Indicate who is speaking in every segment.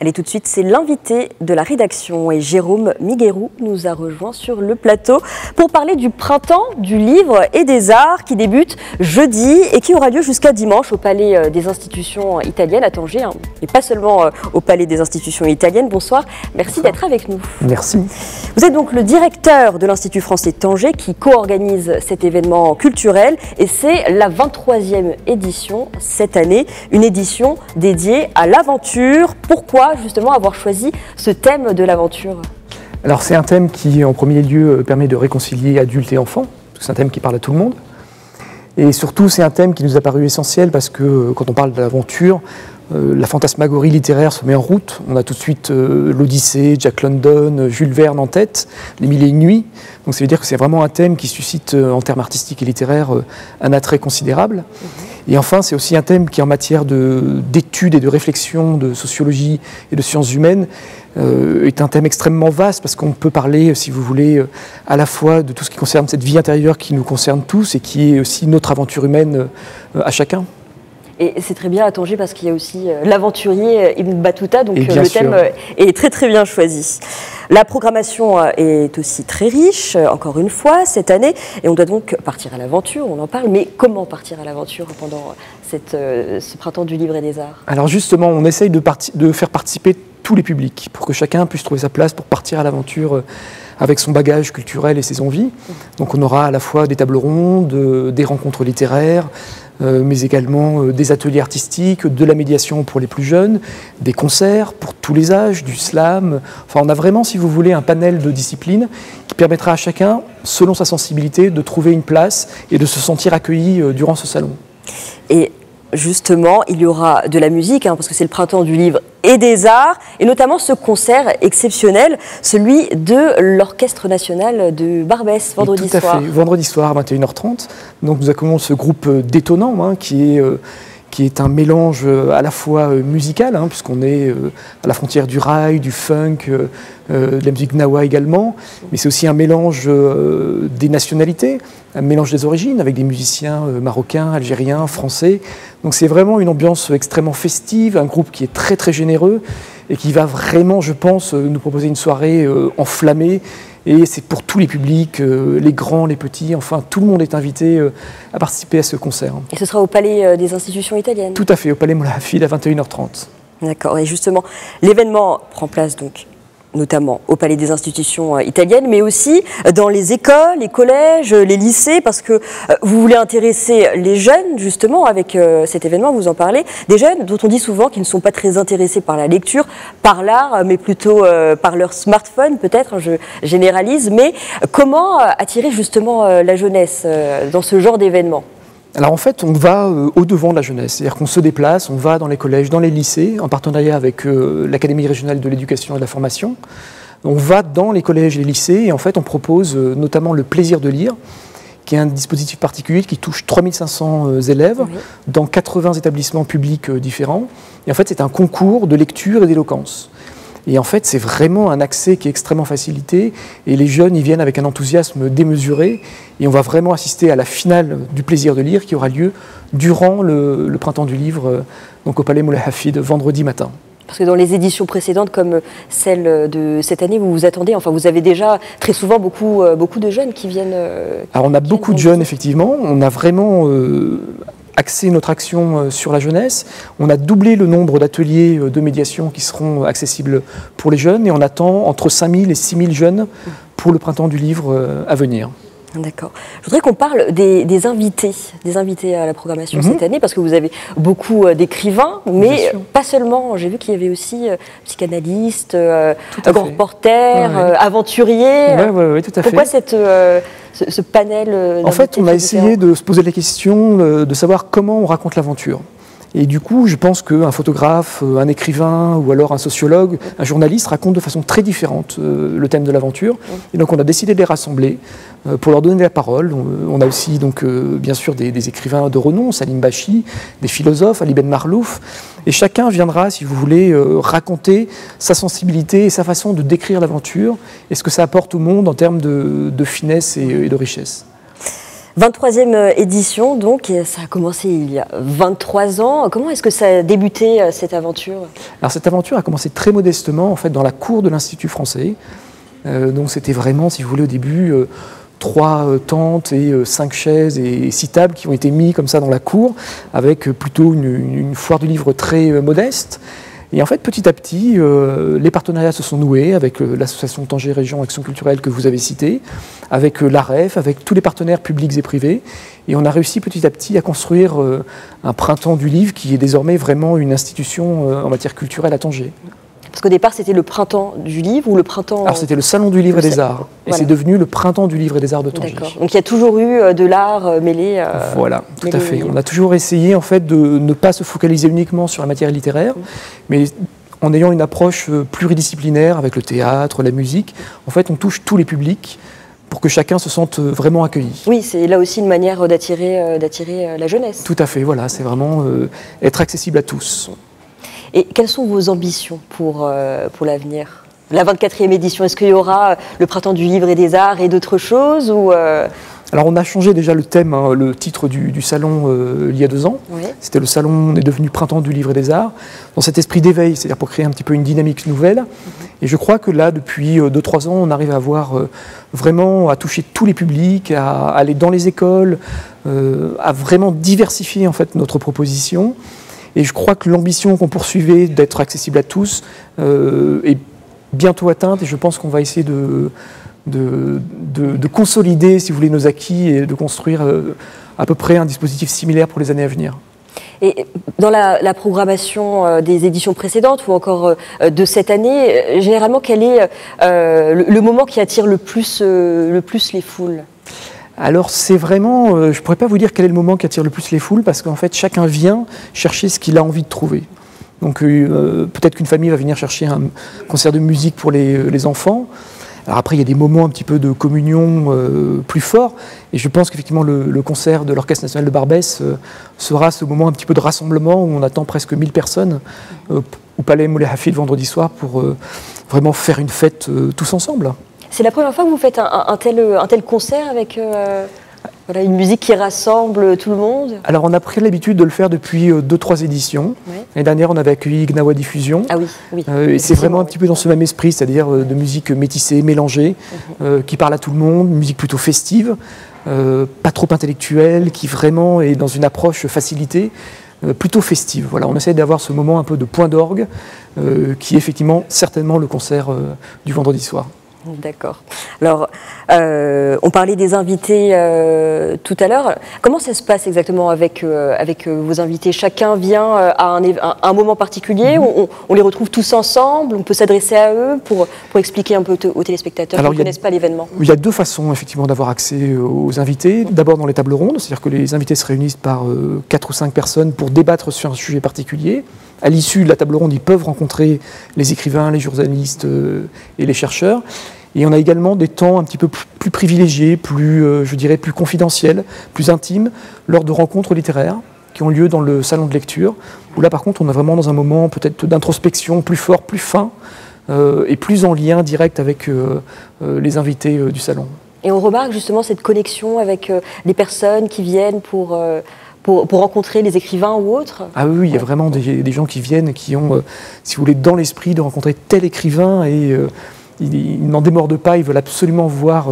Speaker 1: Allez, tout de suite, c'est l'invité de la rédaction et Jérôme Miguerou nous a rejoint sur le plateau pour parler du printemps du livre et des arts qui débute jeudi et qui aura lieu jusqu'à dimanche au Palais des institutions italiennes à Tanger, et pas seulement au Palais des institutions italiennes. Bonsoir, merci d'être avec nous.
Speaker 2: Merci.
Speaker 1: Vous êtes donc le directeur de l'Institut français de Tanger qui co-organise cet événement culturel et c'est la 23e édition cette année, une édition dédiée à l'aventure. Pourquoi justement avoir choisi ce thème de l'aventure?
Speaker 2: Alors c'est un thème qui en premier lieu permet de réconcilier adultes et enfants, parce que c'est un thème qui parle à tout le monde. Et surtout c'est un thème qui nous a paru essentiel parce que quand on parle de l'aventure, la fantasmagorie littéraire se met en route. On a tout de suite l'Odyssée, Jack London, Jules Verne en tête, les Mille et une nuits. Donc ça veut dire que c'est vraiment un thème qui suscite en termes artistiques et littéraires un attrait considérable. Et enfin, c'est aussi un thème qui, en matière d'études et de réflexion, de sociologie et de sciences humaines, est un thème extrêmement vaste parce qu'on peut parler, si vous voulez, à la fois de tout ce qui concerne cette vie intérieure qui nous concerne tous et qui est aussi notre aventure humaine à chacun.
Speaker 1: Et c'est très bien à Tanger parce qu'il y a aussi l'aventurier Ibn Battuta, donc le
Speaker 2: sûr.
Speaker 1: thème est très très bien choisi. La programmation est aussi très riche, encore une fois, cette année, et on doit donc partir à l'aventure, on en parle, mais comment partir à l'aventure pendant ce printemps du livre et des arts?
Speaker 2: Alors justement, on essaye de faire participer tous les publics pour que chacun puisse trouver sa place pour partir à l'aventure avec son bagage culturel et ses envies. Donc on aura à la fois des tables rondes, des rencontres littéraires, mais également des ateliers artistiques, de la médiation pour les plus jeunes, des concerts pour tous les âges, du slam. Enfin, on a vraiment, si vous voulez, un panel de disciplines qui permettra à chacun, selon sa sensibilité, de trouver une place et de se sentir accueilli durant ce salon. Et
Speaker 1: justement, il y aura de la musique, parce que c'est le printemps du livre et des arts, et notamment ce concert exceptionnel, celui de l'Orchestre national de Barbès, vendredi soir.
Speaker 2: Tout à fait, vendredi soir à 21h30. Donc nous accueillons ce groupe détonnant qui est un mélange à la fois musical, puisqu'on est à la frontière du raï, du funk, de la musique gnawa également, mais c'est aussi un mélange des nationalités, un mélange des origines, avec des musiciens marocains, algériens, français. Donc c'est vraiment une ambiance extrêmement festive, un groupe qui est très très généreux et qui va vraiment, je pense, nous proposer une soirée enflammée. Et c'est pour tous les publics, les grands, les petits, enfin tout le monde est invité à participer à ce concert.
Speaker 1: Et ce sera au Palais des institutions italiennes?
Speaker 2: Tout à fait, au Palais Moulay Hafid à 21h30.
Speaker 1: D'accord, et justement, l'événement prend place donc notamment au Palais des institutions italiennes, mais aussi dans les écoles, les collèges, les lycées, parce que vous voulez intéresser les jeunes, justement, avec cet événement, vous en parlez, des jeunes dont on dit souvent qu'ils ne sont pas très intéressés par la lecture, par l'art, mais plutôt par leur smartphone, peut-être, je généralise, mais comment attirer justement la jeunesse dans ce genre d'événement?
Speaker 2: Alors en fait, on va au-devant de la jeunesse, c'est-à-dire qu'on se déplace, on va dans les collèges, dans les lycées, en partenariat avec l'Académie régionale de l'éducation et de la formation. On va dans les collèges et les lycées et en fait on propose notamment le plaisir de lire, qui est un dispositif particulier qui touche 3500 élèves dans 80 établissements publics différents. Et en fait c'est un concours de lecture et d'éloquence. Et en fait, c'est vraiment un accès qui est extrêmement facilité et les jeunes, ils viennent avec un enthousiasme démesuré et on va vraiment assister à la finale du plaisir de lire qui aura lieu durant le printemps du livre, donc au Palais Moulay Hafid, vendredi matin.
Speaker 1: Parce que dans les éditions précédentes, comme celle de cette année, vous vous attendez, enfin vous avez déjà très souvent beaucoup de jeunes qui viennent...
Speaker 2: Alors on a beaucoup de jeunes, effectivement, on a vraiment... axer notre action sur la jeunesse. On a doublé le nombre d'ateliers de médiation qui seront accessibles pour les jeunes et on attend entre 5000 et 6000 jeunes pour le printemps du livre à venir.
Speaker 1: D'accord. Je voudrais qu'on parle des invités à la programmation cette année, parce que vous avez beaucoup d'écrivains, mais pas seulement. J'ai vu qu'il y avait aussi psychanalystes, grands reporters, aventuriers.
Speaker 2: Oui, tout à fait.
Speaker 1: Pourquoi ce panel?
Speaker 2: En fait, on a essayé de se poser la question de savoir comment on raconte l'aventure. Et du coup, je pense qu'un photographe, un écrivain ou alors un sociologue, un journaliste raconte de façon très différente le thème de l'aventure. Et donc on a décidé de les rassembler pour leur donner la parole. On a aussi donc, bien sûr des écrivains de renom, Salim Bachi, des philosophes, Ali Ben Marlouf. Et chacun viendra, si vous voulez, raconter sa sensibilité et sa façon de décrire l'aventure et ce que ça apporte au monde en termes de finesse et de richesse.
Speaker 1: 23e édition, donc, et ça a commencé il y a 23 ans. Comment est-ce que ça a débuté, cette aventure?
Speaker 2: Alors cette aventure a commencé très modestement, en fait, dans la cour de l'Institut français. Donc c'était vraiment, si vous voulez, au début, 3 tentes et 5 chaises et 6 tables qui ont été mis comme ça dans la cour, avec plutôt une foire du livre très modeste. Et en fait, petit à petit, les partenariats se sont noués avec l'association Tanger Région Action Culturelle que vous avez citée, avec l'AREF, avec tous les partenaires publics et privés. Et on a réussi petit à petit à construire un printemps du livre qui est désormais vraiment une institution en matière culturelle à Tanger.
Speaker 1: Parce qu'au départ, c'était le printemps du livre ou le printemps...
Speaker 2: Alors c'était le Salon du livre et des arts. Et voilà. C'est devenu le printemps du livre et des arts de Tanger.
Speaker 1: D'accord. Donc il y a toujours eu de l'art mêlé...
Speaker 2: Voilà, tout à fait. On a toujours essayé en fait de ne pas se focaliser uniquement sur la matière littéraire, mais en ayant une approche pluridisciplinaire avec le théâtre, la musique. En fait, on touche tous les publics pour que chacun se sente vraiment accueilli.
Speaker 1: Oui, c'est là aussi une manière d'attirer la jeunesse.
Speaker 2: Tout à fait, voilà. C'est vraiment être accessible à tous.
Speaker 1: Et quelles sont vos ambitions pour l'avenir? La 24e édition, est-ce qu'il y aura le printemps du livre et des arts et d'autres choses ou
Speaker 2: Alors on a changé déjà le thème, hein, le titre du salon il y a 2 ans. Oui. C'était le salon, on est devenu printemps du livre et des arts, dans cet esprit d'éveil, c'est-à-dire pour créer un petit peu une dynamique nouvelle. Et je crois que là, depuis 2-3 ans, on arrive à avoir vraiment à toucher tous les publics, à aller dans les écoles, à vraiment diversifier en fait notre proposition. Et je crois que l'ambition qu'on poursuivait d'être accessible à tous est bientôt atteinte, et je pense qu'on va essayer de consolider, si vous voulez, nos acquis et de construire à peu près un dispositif similaire pour les années à venir.
Speaker 1: Et dans la programmation des éditions précédentes ou encore de cette année, généralement, quel est le moment qui attire le plus les foules?
Speaker 2: Alors c'est vraiment, je ne pourrais pas vous dire quel est le moment qui attire le plus les foules, parce qu'en fait chacun vient chercher ce qu'il a envie de trouver. Donc peut-être qu'une famille va venir chercher un concert de musique pour les enfants. Alors après il y a des moments un petit peu de communion plus forts, et je pense qu'effectivement le concert de l'Orchestre National de Barbès sera ce moment un petit peu de rassemblement où on attend presque 1000 personnes au Palais Moulay Hafid vendredi soir pour vraiment faire une fête tous ensemble.
Speaker 1: C'est la première fois que vous faites un tel concert avec voilà, une musique qui rassemble tout le monde?
Speaker 2: Alors on a pris l'habitude de le faire depuis 2-3 éditions. Oui. L'année dernière on avait accueilli Gnawa Diffusion.
Speaker 1: Ah oui, oui.
Speaker 2: Et c'est vraiment un petit peu dans ce même esprit, c'est-à-dire de musique métissée, mélangée, qui parle à tout le monde, musique plutôt festive, pas trop intellectuelle, qui vraiment est dans une approche facilitée, plutôt festive. Voilà, on essaie d'avoir ce moment un peu de point d'orgue, qui est effectivement certainement le concert du vendredi soir.
Speaker 1: D'accord. Alors, on parlait des invités tout à l'heure. Comment ça se passe exactement avec vos invités? Chacun vient à un moment particulier, on les retrouve tous ensemble, on peut s'adresser à eux pour expliquer un peu aux téléspectateurs qui ne connaissent pas l'événement?
Speaker 2: Il y a 2 façons effectivement d'avoir accès aux invités. D'abord dans les tables rondes, c'est-à-dire que les invités se réunissent par 4 ou 5 personnes pour débattre sur un sujet particulier. À l'issue de la table ronde, ils peuvent rencontrer les écrivains, les journalistes et les chercheurs. Et on a également des temps un petit peu plus privilégiés, je dirais plus confidentiels, plus intimes, lors de rencontres littéraires qui ont lieu dans le salon de lecture, où là par contre on est vraiment dans un moment peut-être d'introspection plus fort, plus fin, et plus en lien direct avec les invités du salon.
Speaker 1: Et on remarque justement cette connexion avec les personnes qui viennent pour rencontrer les écrivains ou autres?
Speaker 2: Ah oui, il y a vraiment des gens qui viennent, qui ont, si vous voulez, dans l'esprit de rencontrer tel écrivain, et ils n'en démordent pas, ils veulent absolument voir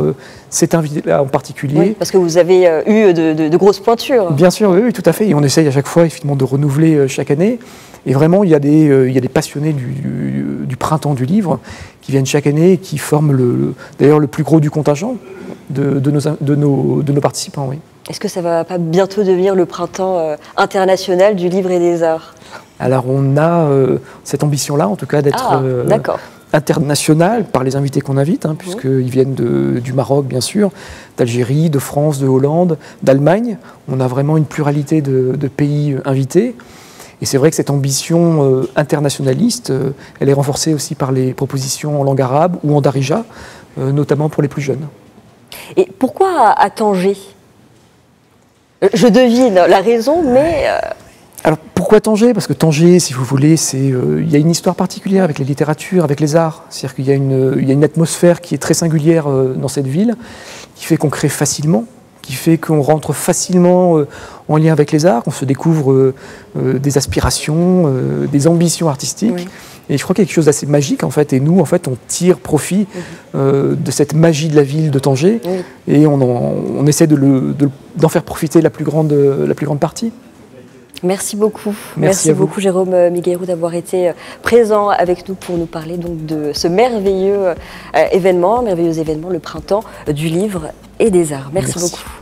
Speaker 2: cet invité-là en particulier. Oui,
Speaker 1: parce que vous avez eu de grosses pointures.
Speaker 2: Bien sûr, oui, tout à fait. Et on essaye à chaque fois effectivement de renouveler chaque année. Et vraiment, il y a des passionnés du printemps du livre qui viennent chaque année et qui forment d'ailleurs le plus gros du contingent de nos participants. Oui.
Speaker 1: Est-ce que ça ne va pas bientôt devenir le printemps international du livre et des arts?
Speaker 2: Alors on a cette ambition-là, en tout cas, d'être international par les invités qu'on invite, hein, puisqu'ils viennent du Maroc, bien sûr, d'Algérie, de France, de Hollande, d'Allemagne. On a vraiment une pluralité de pays invités. Et c'est vrai que cette ambition internationaliste, elle est renforcée aussi par les propositions en langue arabe ou en darija, notamment pour les plus jeunes.
Speaker 1: Et pourquoi à Tanger? Je devine la raison, mais...
Speaker 2: Alors pourquoi Tanger? Parce que Tanger, si vous voulez, il y a une histoire particulière avec les littératures, avec les arts. C'est-à-dire qu'il y a une atmosphère qui est très singulière dans cette ville, qui fait qu'on crée facilement, qui fait qu'on rentre facilement en lien avec les arts, qu'on se découvre des aspirations, des ambitions artistiques. Oui. Et je crois qu'il y a quelque chose d'assez magique, en fait. Et nous, en fait, on tire profit de cette magie de la ville de Tanger. Oui. Et on essaie d'en faire profiter la plus grande partie.
Speaker 1: Merci beaucoup. Merci beaucoup, Jérôme Miguero, d'avoir été présent avec nous pour nous parler donc de ce merveilleux événement, le printemps du livre et des arts. Merci beaucoup.